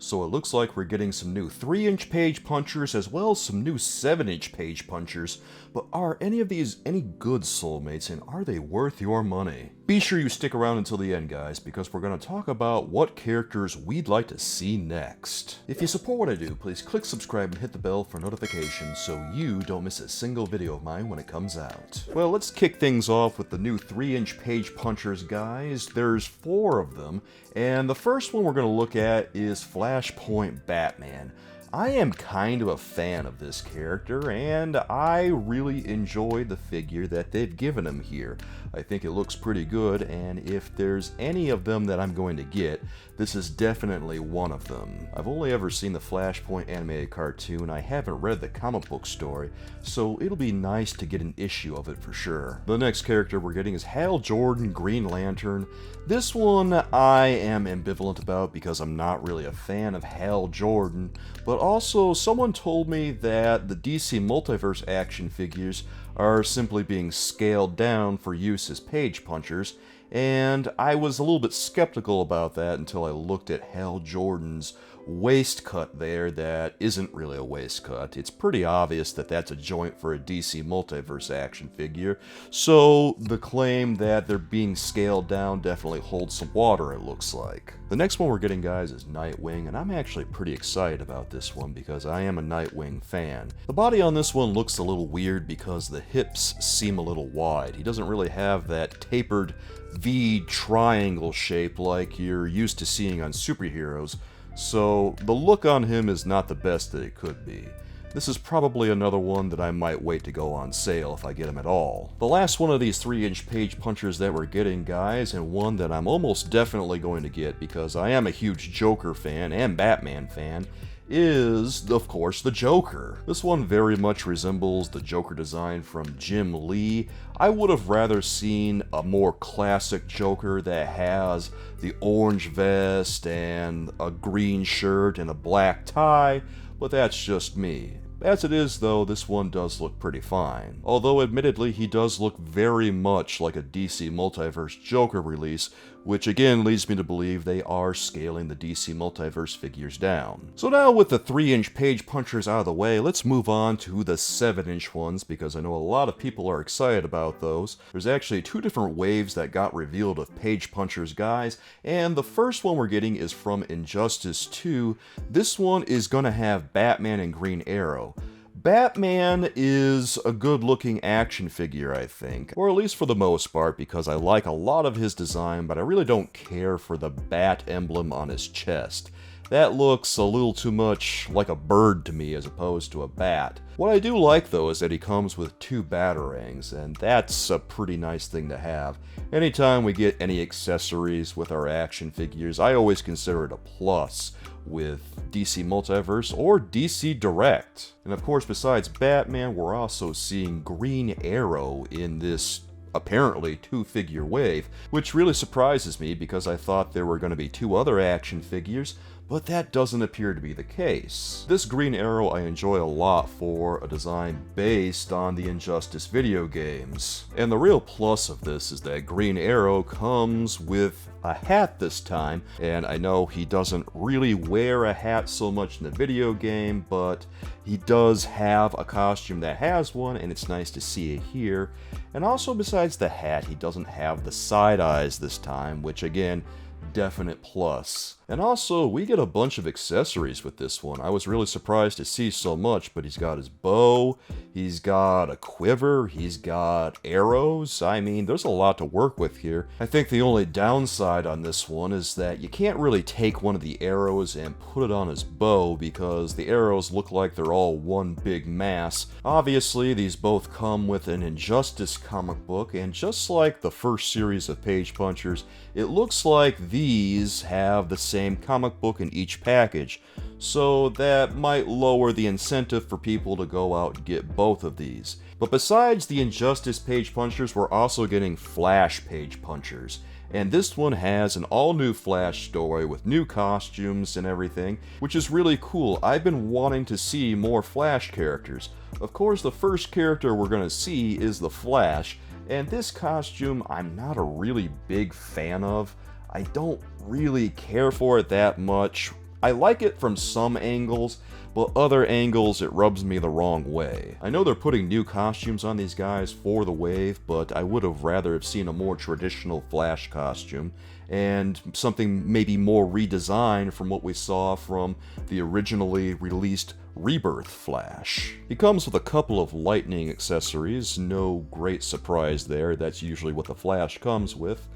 So it looks like we're getting some new 3-inch page punchers as well as some new 7-inch page punchers. But are any of these any good, soulmates, and are they worth your money? Be sure you stick around until the end, guys, because we're going to talk about what characters we'd like to see next. If you support what I do, please click subscribe and hit the bell for notifications so you don't miss a single video of mine when it comes out. Well, let's kick things off with the new 3-inch page punchers, guys. There's 4 of them, and the first one we're going to look at is Flashpoint Batman. I am kind of a fan of this character, and I really enjoy the figure that they've given him here. I think it looks pretty good, and if there's any of them that I'm going to get, this is definitely one of them. I've only ever seen the Flashpoint animated cartoon. I haven't read the comic book story, so it'll be nice to get an issue of it for sure. The next character we're getting is Hal Jordan Green Lantern. This one I am ambivalent about because I'm not really a fan of Hal Jordan, but also someone told me that the DC Multiverse action figures are simply being scaled down for use as page punchers, and I was a little bit skeptical about that until I looked at Hal Jordan's waist cut there that isn't really a waist cut. It's pretty obvious that that's a joint for a DC Multiverse action figure, so the claim that they're being scaled down definitely holds some water, it looks like. The next one we're getting, guys, is Nightwing, and I'm actually pretty excited about this one because I am a Nightwing fan. The body on this one looks a little weird because the hips seem a little wide. He doesn't really have that tapered V triangle shape like you're used to seeing on superheroes, so the look on him is not the best that it could be. This is probably another one that I might wait to go on sale if I get him at all. The last one of these 3-inch page punchers that we're getting, guys, and one that I'm almost definitely going to get because I am a huge Joker fan and Batman fan, is, of course, the Joker. This one very much resembles the Joker design from Jim Lee. I would have rather seen a more classic Joker that has the orange vest and a green shirt and a black tie, but that's just me. As it is, though, this one does look pretty fine. Although, admittedly, he does look very much like a DC Multiverse Joker release, which again leads me to believe they are scaling the DC Multiverse figures down. So now with the 3-inch page punchers out of the way, let's move on to the 7-inch ones, because I know a lot of people are excited about those. There's actually 2 different waves that got revealed of page punchers, guys, and the first one we're getting is from Injustice 2. This one is going to have Batman and Green Arrow. Batman is a good-looking action figure, I think, or at least for the most part, because I like a lot of his design, but I really don't care for the bat emblem on his chest. That looks a little too much like a bird to me as opposed to a bat. What I do like, though, is that he comes with 2 batarangs, and that's a pretty nice thing to have. Anytime we get any accessories with our action figures, I always consider it a plus with DC Multiverse or DC Direct. And of course, besides Batman, we're also seeing Green Arrow in this apparently 2-figure wave, which really surprises me because I thought there were going to be 2 other action figures, but that doesn't appear to be the case. This Green Arrow I enjoy a lot for a design based on the Injustice video games. And the real plus of this is that Green Arrow comes with a hat this time, and I know he doesn't really wear a hat so much in the video game, but he does have a costume that has one, and it's nice to see it here. And also, besides the hat, he doesn't have the side eyes this time, which again, definite plus. And also, we get a bunch of accessories with this one. I was really surprised to see so much, but he's got his bow, he's got a quiver, he's got arrows. I mean, there's a lot to work with here. I think the only downside on this one is that you can't really take one of the arrows and put it on his bow because the arrows look like they're all one big mass. Obviously, these both come with an Injustice comic book, and just like the first series of page punchers, it looks like these have the same comic book in each package, so that might lower the incentive for people to go out and get both of these. But besides the Injustice page punchers, we're also getting Flash page punchers, and this one has an all-new Flash story with new costumes and everything, which is really cool. I've been wanting to see more Flash characters. Of course, the first character we're going to see is the Flash, and this costume I'm not a really big fan of. I don't really care for it that much. I like it from some angles, but other angles it rubs me the wrong way. I know they're putting new costumes on these guys for the wave, but I would have rather have seen a more traditional Flash costume, and something maybe more redesigned from what we saw from the originally released Rebirth Flash. He comes with a couple of lightning accessories, no great surprise there, that's usually what the Flash comes with.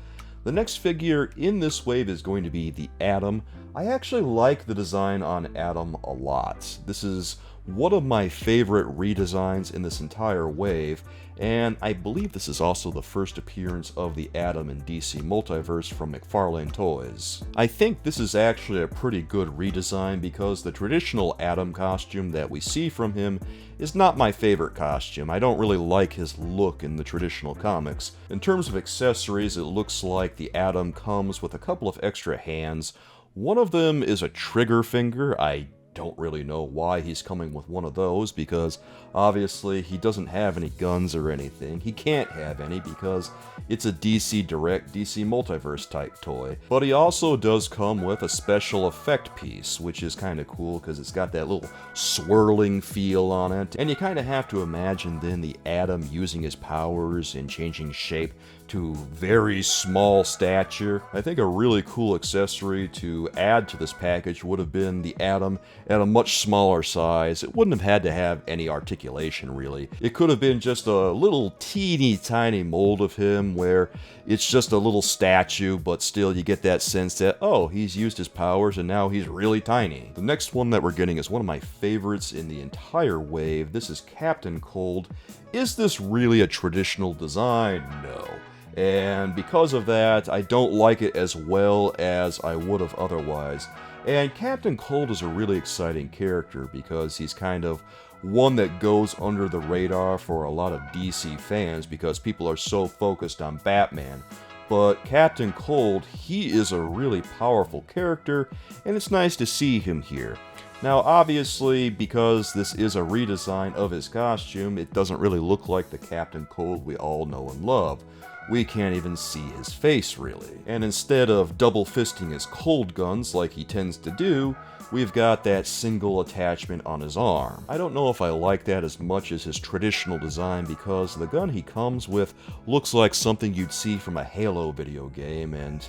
The next figure in this wave is going to be the Atom. I actually like the design on Atom a lot. This is one of my favorite redesigns in this entire wave, and I believe this is also the first appearance of the Atom in DC Multiverse from McFarlane Toys. I think this is actually a pretty good redesign because the traditional Atom costume that we see from him is not my favorite costume. I don't really like his look in the traditional comics. In terms of accessories, it looks like the Atom comes with a couple of extra hands. One of them is a trigger finger. I don't really know why he's coming with one of those, because obviously he doesn't have any guns or anything. He can't have any because it's a DC Direct, DC Multiverse type toy. But he also does come with a special effect piece, which is kind of cool because it's got that little swirling feel on it. And you kind of have to imagine then the Atom using his powers and changing shape to very small stature. I think a really cool accessory to add to this package would have been the Atom at a much smaller size. It wouldn't have had to have any articulation, really. It could have been just a little teeny tiny mold of him where it's just a little statue, but still you get that sense that, oh, he's used his powers and now he's really tiny. The next one that we're getting is one of my favorites in the entire wave. This is Captain Cold. Is this really a traditional design? No. And because of that, I don't like it as well as I would have otherwise. And Captain Cold is a really exciting character because he's kind of one that goes under the radar for a lot of DC fans because people are so focused on Batman. But Captain Cold, he is a really powerful character, and it's nice to see him here. Now, obviously, because this is a redesign of his costume, it doesn't really look like the Captain Cold we all know and love. We can't even see his face, really. And instead of double fisting his cold guns like he tends to do, we've got that single attachment on his arm. I don't know if I like that as much as his traditional design because the gun he comes with looks like something you'd see from a Halo video game, and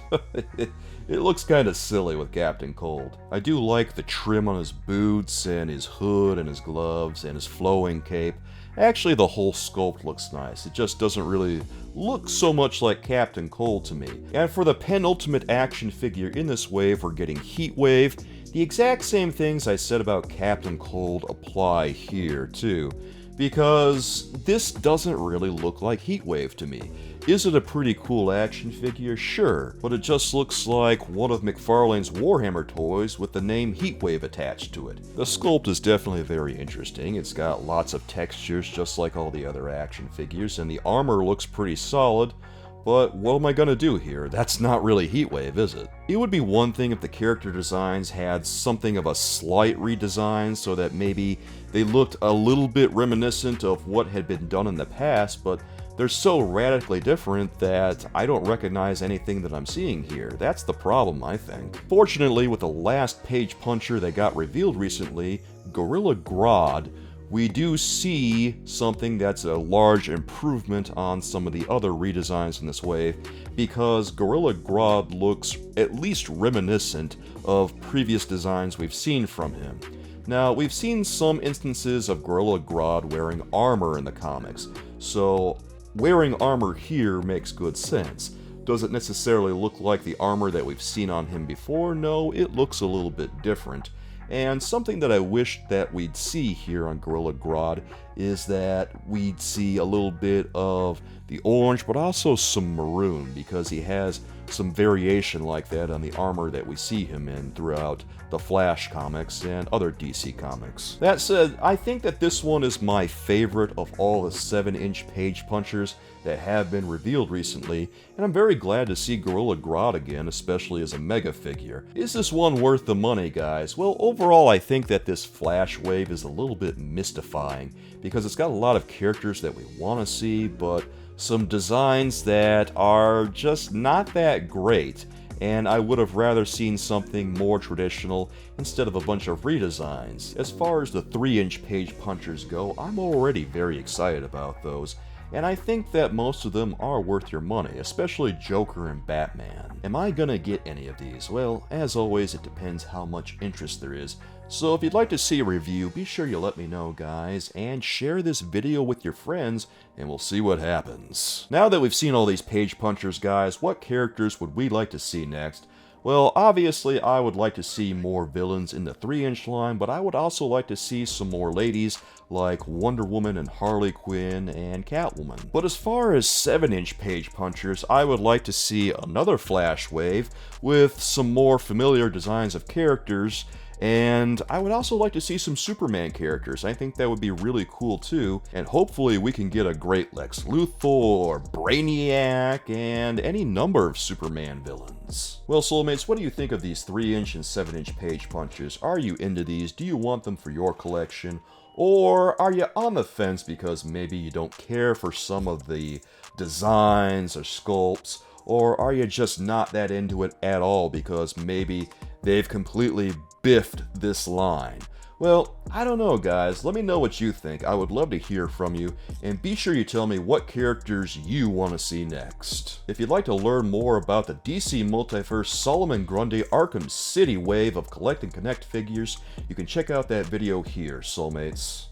it looks kinda silly with Captain Cold. I do like the trim on his boots and his hood and his gloves and his flowing cape. Actually, the whole sculpt looks nice. It just doesn't really look so much like Captain Cold to me. And for the penultimate action figure in this wave, we're getting Heatwave. The exact same things I said about Captain Cold apply here too, because this doesn't really look like Heatwave to me. Is it a pretty cool action figure? Sure, but it just looks like one of McFarlane's Warhammer toys with the name Heatwave attached to it. The sculpt is definitely very interesting. It's got lots of textures just like all the other action figures, and the armor looks pretty solid. But what am I gonna do here? That's not really Heatwave, is it? It would be one thing if the character designs had something of a slight redesign so that maybe they looked a little bit reminiscent of what had been done in the past, but they're so radically different that I don't recognize anything that I'm seeing here. That's the problem, I think. Fortunately, with the last page puncher that got revealed recently, Gorilla Grodd, we do see something that's a large improvement on some of the other redesigns in this wave, because Gorilla Grodd looks at least reminiscent of previous designs we've seen from him. Now, we've seen some instances of Gorilla Grodd wearing armor in the comics, so wearing armor here makes good sense. Does it necessarily look like the armor that we've seen on him before? No, it looks a little bit different. And something that I wish that we'd see here on Gorilla Grodd is that we'd see a little bit of the orange, but also some maroon, because he has some variation like that on the armor that we see him in throughout the Flash comics and other DC comics. That said, I think that this one is my favorite of all the 7-inch page punchers that have been revealed recently, and I'm very glad to see Gorilla Grodd again, especially as a mega figure. Is this one worth the money, guys? Well, overall I think that this Flash wave is a little bit mystifying, because it's got a lot of characters that we want to see, but some designs that are just not that great. and I would have rather seen something more traditional instead of a bunch of redesigns. As far as the 3-inch page punchers go, I'm already very excited about those, and I think that most of them are worth your money, especially Joker and Batman. Am I gonna get any of these? Well, as always, it depends how much interest there is. So if you'd like to see a review, be sure you let me know, guys, and share this video with your friends, and we'll see what happens. Now that we've seen all these page punchers, guys, what characters would we like to see next? Well, obviously, I would like to see more villains in the 3-inch line, but I would also like to see some more ladies like Wonder Woman and Harley Quinn and Catwoman. But as far as 7-inch page punchers, I would like to see another Flash wave with some more familiar designs of characters, and I would also like to see some Superman characters. I think that would be really cool too, and hopefully we can get a great Lex Luthor, Brainiac, and any number of Superman villains. Well, Soulmates, what do you think of these 3-inch and 7-inch page punches? Are you into these? Do you want them for your collection? Or are you on the fence because maybe you don't care for some of the designs or sculpts? Or are you just not that into it at all because maybe they've completely biffed this line? Well, I don't know, guys. Let me know what you think. I would love to hear from you, and be sure you tell me what characters you want to see next. If you'd like to learn more about the DC Multiverse Solomon Grundy Arkham City wave of collect and connect figures, you can check out that video here, Soulmates.